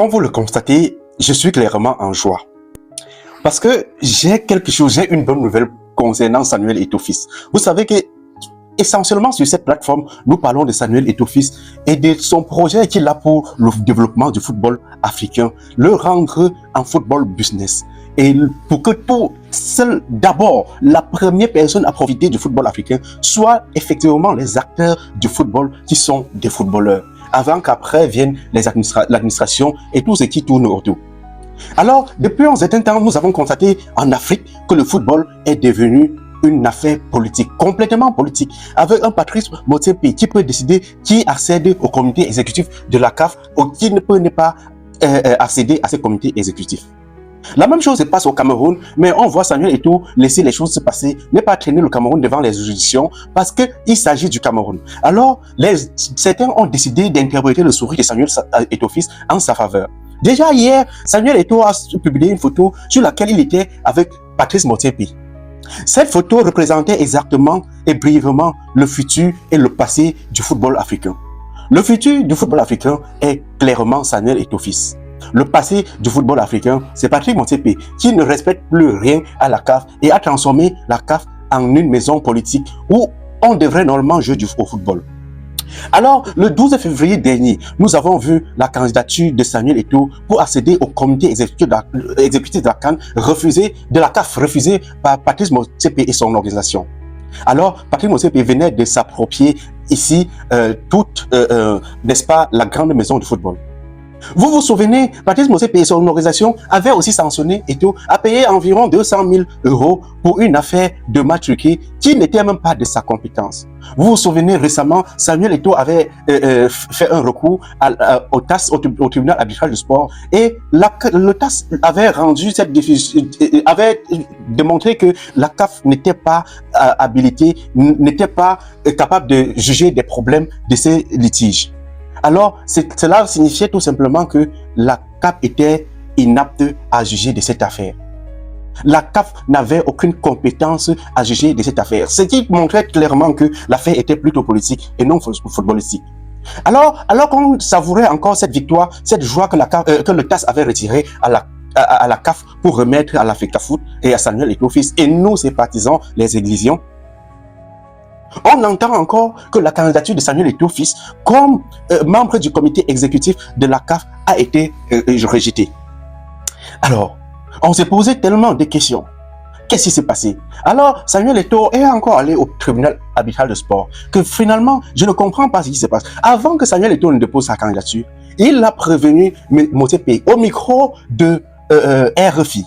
Comme vous le constatez, je suis clairement en joie. Parce que j'ai une bonne nouvelle concernant Samuel Eto'o-Fils. Vous savez que, essentiellement sur cette plateforme, nous parlons de Samuel Eto'o-Fils et de son projet qu'il a pour le développement du football africain, le rendre un football business. Et pour que d'abord, la première personne à profiter du football africain soit effectivement les acteurs du football qui sont des footballeurs, avant qu'après viennent l'administration et tout ce qui tourne autour. Alors, depuis un certain temps, nous avons constaté en Afrique que le football est devenu une affaire politique, complètement politique, avec un Patrice Motsepe qui peut décider qui accède au comité exécutif de la CAF ou qui ne peut pas accéder à ce comité exécutif. La même chose se passe au Cameroun, mais on voit Samuel Eto'o laisser les choses se passer, ne pas traîner le Cameroun devant les juridictions parce qu'il s'agit du Cameroun. Alors, certains ont décidé d'interpréter le sourire de Samuel Eto'o-Fils en sa faveur. Déjà hier, Samuel Eto'o a publié une photo sur laquelle il était avec Patrice Motsepe. Cette photo représentait exactement et brièvement le futur et le passé du football africain. Le futur du football africain est clairement Samuel Eto'o-Fils. Le passé du football africain, c'est Patrice Motsepe qui ne respecte plus rien à la CAF et a transformé la CAF en une maison politique où on devrait normalement jouer au football. Alors, le 12 février dernier, nous avons vu la candidature de Samuel Eto'o pour accéder au comité exécutif de la CAN de la CAF refusée par Patrice Motsepe et son organisation. Alors, Patrice Motsepe venait de s'approprier ici n'est-ce pas, la grande maison du football. Vous vous souvenez, Patrice Motsepe et son organisation avaient aussi sanctionné Eto'o à payer environ 200 000 € pour une affaire de match truqué qui n'était même pas de sa compétence. Vous vous souvenez récemment, Samuel Eto'o avait fait un recours au TAS, au tribunal arbitral du sport, et le TAS avait avait démontré que la CAF n'était pas habilitée, n'était pas capable de juger des problèmes de ces litiges. Alors, cela signifiait tout simplement que la CAF était inapte à juger de cette affaire. La CAF n'avait aucune compétence à juger de cette affaire, ce qui montrait clairement que l'affaire était plutôt politique et non footballistique. Alors qu'on savourait encore cette victoire, cette joie que le TAS avait retirée à la CAF pour remettre à l'Africafoot et à Samuel Eto'o-Fils et nous, ses partisans, les Églisions, on entend encore que la candidature de Samuel Eto'o-Fils comme membre du comité exécutif de la CAF a été rejetée. Alors, on s'est posé tellement de questions. Qu'est-ce qui s'est passé? Alors, Samuel Eto'o est encore allé au tribunal arbitral de sport, que finalement, je ne comprends pas ce qui se passe. Avant que Samuel Eto'o ne dépose sa candidature, il a prévenu Motsepe au micro de RFI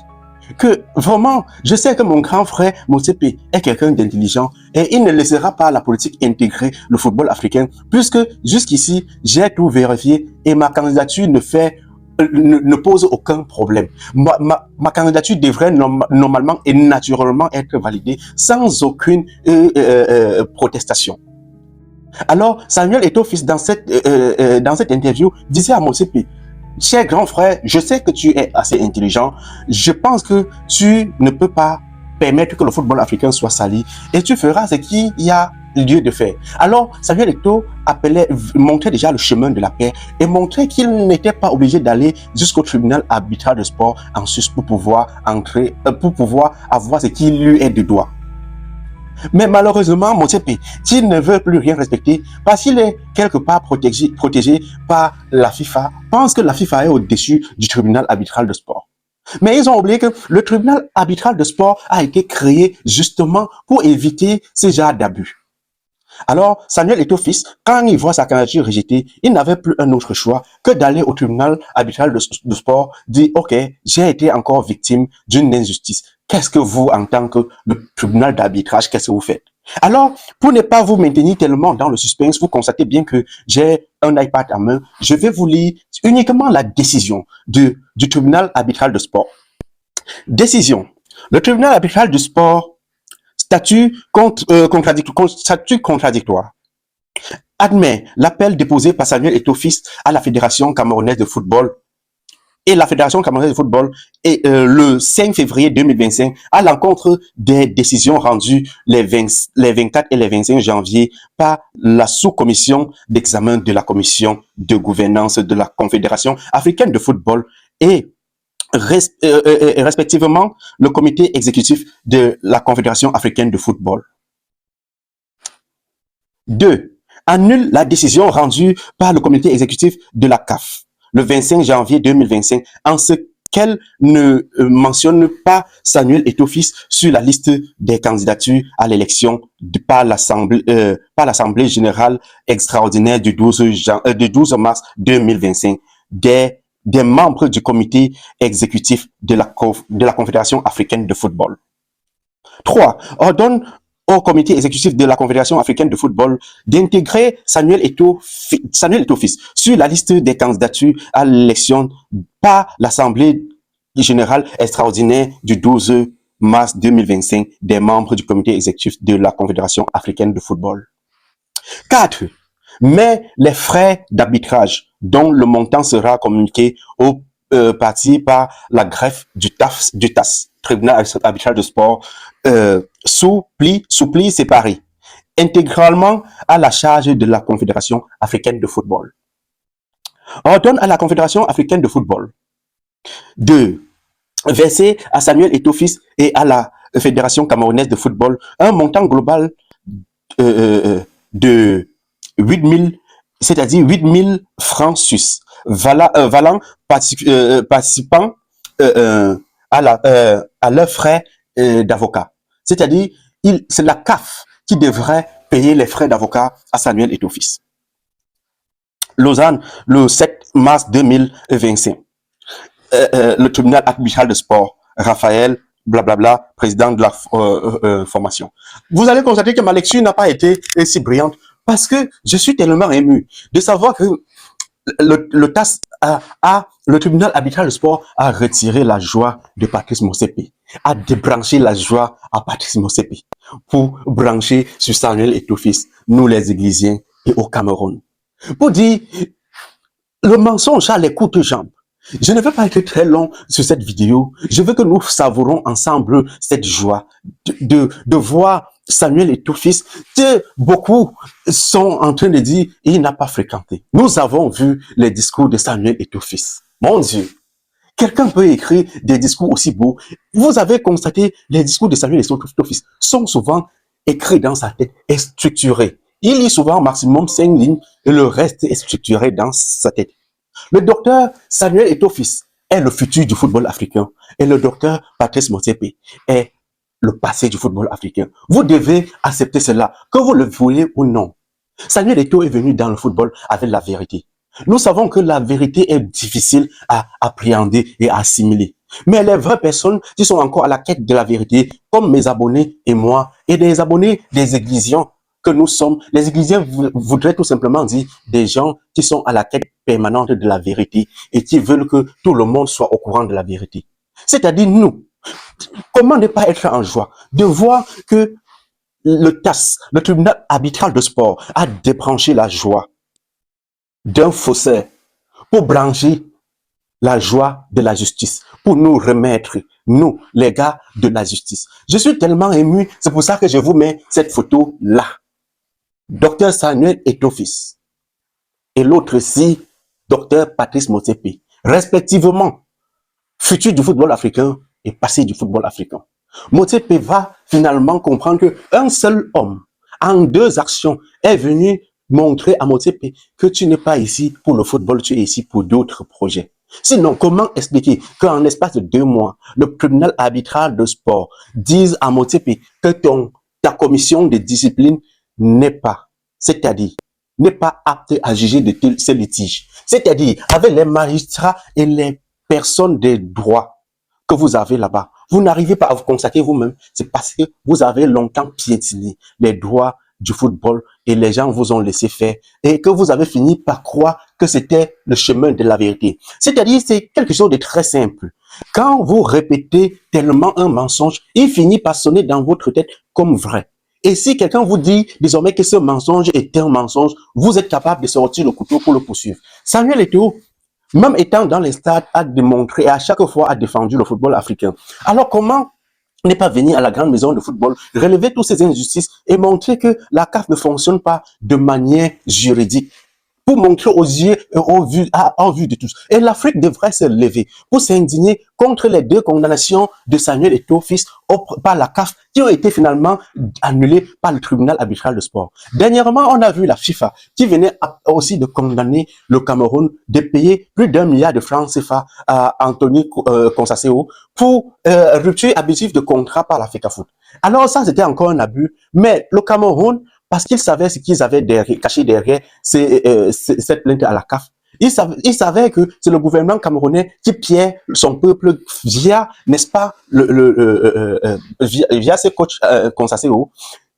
que vraiment, je sais que mon grand frère Motsepe est quelqu'un d'intelligent et il ne laissera pas la politique intégrer le football africain puisque jusqu'ici, j'ai tout vérifié et ma candidature ne pose aucun problème. Ma candidature devrait normalement et naturellement être validée sans aucune protestation. Alors, Samuel Eto'o-Fils, dans cette interview, disait à Motsepe: cher grand frère, je sais que tu es assez intelligent. Je pense que tu ne peux pas permettre que le football africain soit sali et tu feras ce qu'il y a lieu de faire. Alors, Samuel Eto'o montrait déjà le chemin de la paix et montrait qu'il n'était pas obligé d'aller jusqu'au tribunal arbitral de sport en Suisse pour pouvoir avoir ce qui lui est de droit. Mais malheureusement, Motsepe, qui ne veut plus rien respecter, parce qu'il est quelque part protégé par la FIFA, pense que la FIFA est au-dessus du tribunal arbitral de sport. Mais ils ont oublié que le tribunal arbitral de sport a été créé justement pour éviter ce genre d'abus. Alors, Samuel Eto'o-Fils, quand il voit sa candidature rejetée, il n'avait plus un autre choix que d'aller au tribunal arbitral de sport, dire « Ok, j'ai été encore victime d'une injustice. Qu'est-ce que vous, en tant que le tribunal d'arbitrage, qu'est-ce que vous faites ?» Alors, pour ne pas vous maintenir tellement dans le suspense, vous constatez bien que j'ai un iPad à main. Je vais vous lire uniquement la décision du tribunal arbitral de sport. Décision. Le tribunal arbitral du sport, statut contradictoire, admet l'appel déposé par Samuel Eto'o-Fils à la Fédération camerounaise de football et la Fédération camerounaise de football et, le 5 février 2025 à l'encontre des décisions rendues les 24 et les 25 janvier par la sous-commission d'examen de la commission de gouvernance de la Confédération africaine de football et respectivement le comité exécutif de la Confédération africaine de football. 2. Annule la décision rendue par le comité exécutif de la CAF le 25 janvier 2025 en ce qu'elle ne mentionne pas Samuel Eto'o-Fils sur la liste des candidatures à l'élection par l'Assemblée générale extraordinaire du 12 mars 2025 des membres du comité exécutif de la Confédération africaine de football. 3. Ordonne au comité exécutif de la Confédération africaine de football d'intégrer Samuel Eto'o-Fils sur la liste des candidatures à l'élection par l'Assemblée générale extraordinaire du 12 mars 2025 des membres du comité exécutif de la Confédération africaine de football. 4. Mais les frais d'arbitrage dont le montant sera communiqué aux parties par la greffe du TAS, Tribunal arbitral de sport, sous pli séparé, intégralement à la charge de la Confédération africaine de football. Ordonne à la Confédération africaine de football de verser à Samuel Eto'o-Fils et à la Fédération camerounaise de football un montant global de 8 000 francs suisses, valant participant à leurs frais d'avocat. C'est-à-dire, c'est la CAF qui devrait payer les frais d'avocat à Samuel Eto'o-Fils. Lausanne, le 7 mars 2025. Le tribunal arbitral de sport, Raphaël, blablabla, président de la formation. Vous allez constater que ma lecture n'a pas été si brillante parce que je suis tellement ému de savoir que le TAS le tribunal arbitral de sport a retiré la joie de Patrice Motsepe, a débranché la joie à Patrice Motsepe pour brancher sur Samuel Eto'o-Fils, nous les Églisiens et au Cameroun. Pour dire, le mensonge a les courtes jambes. Je ne veux pas être très long sur cette vidéo. Je veux que nous savourons ensemble cette joie de voir Samuel Eto'o-Fils que beaucoup sont en train de dire il n'a pas fréquenté. Nous avons vu les discours de Samuel Eto'o-Fils. Mon Dieu, quelqu'un peut écrire des discours aussi beaux. Vous avez constaté, les discours de Samuel Eto'o-Fils sont souvent écrits dans sa tête et structurés. Il lit souvent maximum 5 lignes et le reste est structuré dans sa tête. Le docteur Samuel Eto'o-Fils est le futur du football africain et le docteur Patrice Motsepe est le passé du football africain. Vous devez accepter cela, que vous le vouliez ou non. Samuel Eto'o est venu dans le football avec la vérité. Nous savons que la vérité est difficile à appréhender et à assimiler. Mais les vraies personnes qui sont encore à la quête de la vérité, comme mes abonnés et moi, et des abonnés des Églisiens que nous sommes, les Églisiens voudraient tout simplement dire des gens qui sont à la quête permanente de la vérité et qui veulent que tout le monde soit au courant de la vérité. C'est-à-dire nous. Comment ne pas être en joie de voir que le TAS, le tribunal arbitral de sport, a débranché la joie d'un faussaire pour brancher la joie de la justice, pour nous remettre, nous, les gars de la justice. Je suis tellement ému, c'est pour ça que je vous mets cette photo-là. Docteur Samuel Eto'o-Fils et l'autre ci, Docteur Patrice Motsepe, respectivement, futur du football africain et passé du football africain. Motsepe va finalement comprendre qu'un seul homme, en 2 actions, est venu montrer à Motsepe que tu n'es pas ici pour le football, tu es ici pour d'autres projets. Sinon, comment expliquer qu'en l'espace de 2 mois, le tribunal arbitral de sport dise à Motsepe que ta commission de discipline n'est pas, c'est-à-dire, n'est pas apte à juger de ces litiges. C'est-à-dire, avec les magistrats et les personnes de droit que vous avez là-bas, vous n'arrivez pas à vous constater vous-même. C'est parce que vous avez longtemps piétiné les droits du football et les gens vous ont laissé faire et que vous avez fini par croire que c'était le chemin de la vérité. C'est-à-dire, c'est quelque chose de très simple. Quand vous répétez tellement un mensonge, il finit par sonner dans votre tête comme vrai. Et si quelqu'un vous dit désormais que ce mensonge est un mensonge, vous êtes capable de sortir le couteau pour le poursuivre. Samuel Eto'o même étant dans les stades, a démontré et à chaque fois a défendu le football africain. Alors comment n'est pas venir à la grande maison de football, relever toutes ces injustices et montrer que la CAF ne fonctionne pas de manière juridique, pour montrer aux yeux et en vue de tous. Et l'Afrique devrait se lever pour s'indigner contre les deux condamnations de Samuel Eto'o-Fils par la CAF qui ont été finalement annulées par le tribunal arbitral de sport. Dernièrement, on a vu la FIFA qui venait aussi de condamner le Cameroun de payer plus d'1 milliard de francs CFA à Anthony Conceição pour rupture abusive de contrat par la FECAFOOT. Alors ça, c'était encore un abus, mais le Cameroun, parce qu'ils savaient ce qu'ils avaient caché derrière cette plainte à la CAF. Ils savaient que c'est le gouvernement camerounais qui pillait son peuple via, n'est-ce pas, via ce coach Conceição,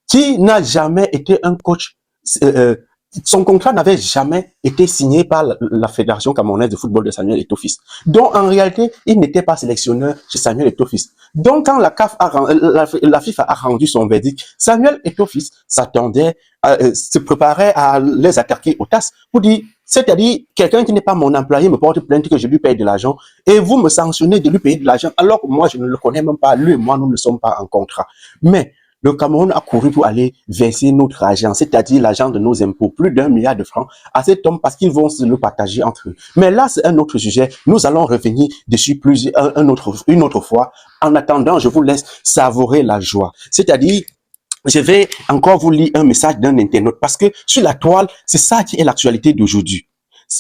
qui n'a jamais été un coach. Son contrat n'avait jamais été signé par la Fédération camerounaise de football de Samuel Eto'o-Fils. Donc, en réalité, il n'était pas sélectionneur chez Samuel Eto'o-Fils. Donc, quand la FIFA a rendu son verdict, Samuel Eto'o-Fils s'attendait, se préparait à les attaquer au TAS pour dire, c'est-à-dire, quelqu'un qui n'est pas mon employé me porte plainte que je lui paye de l'argent et vous me sanctionnez de lui payer de l'argent alors que moi, je ne le connais même pas. Lui et moi, nous ne sommes pas en contrat. Mais, le Cameroun a couru pour aller verser notre argent, c'est-à-dire l'argent de nos impôts, plus d'1 milliard de francs à cet homme parce qu'ils vont se le partager entre eux. Mais là, c'est un autre sujet. Nous allons revenir dessus une autre fois. En attendant, je vous laisse savourer la joie. C'est-à-dire, je vais encore vous lire un message d'un internaute parce que sur la toile, c'est ça qui est l'actualité d'aujourd'hui.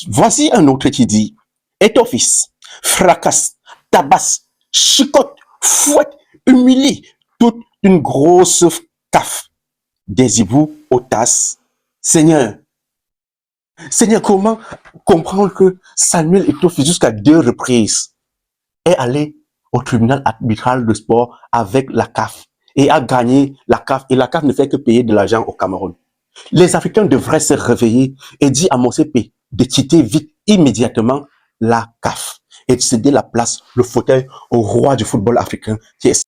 Voici un autre qui dit « Eto'o-Fils, fracasse, tabasse, chicote, fouette, humilie, toute une grosse CAF, des hiboux aux tasses. Seigneur, comment comprendre que Samuel Eto'o-Fils jusqu'à 2 reprises est allé au tribunal arbitral de sport avec la CAF et a gagné la CAF et la CAF ne fait que payer de l'argent au Cameroun. Les Africains devraient se réveiller et dire à Motsepe de quitter vite, immédiatement la CAF et de céder la place, le fauteuil au roi du football africain qui est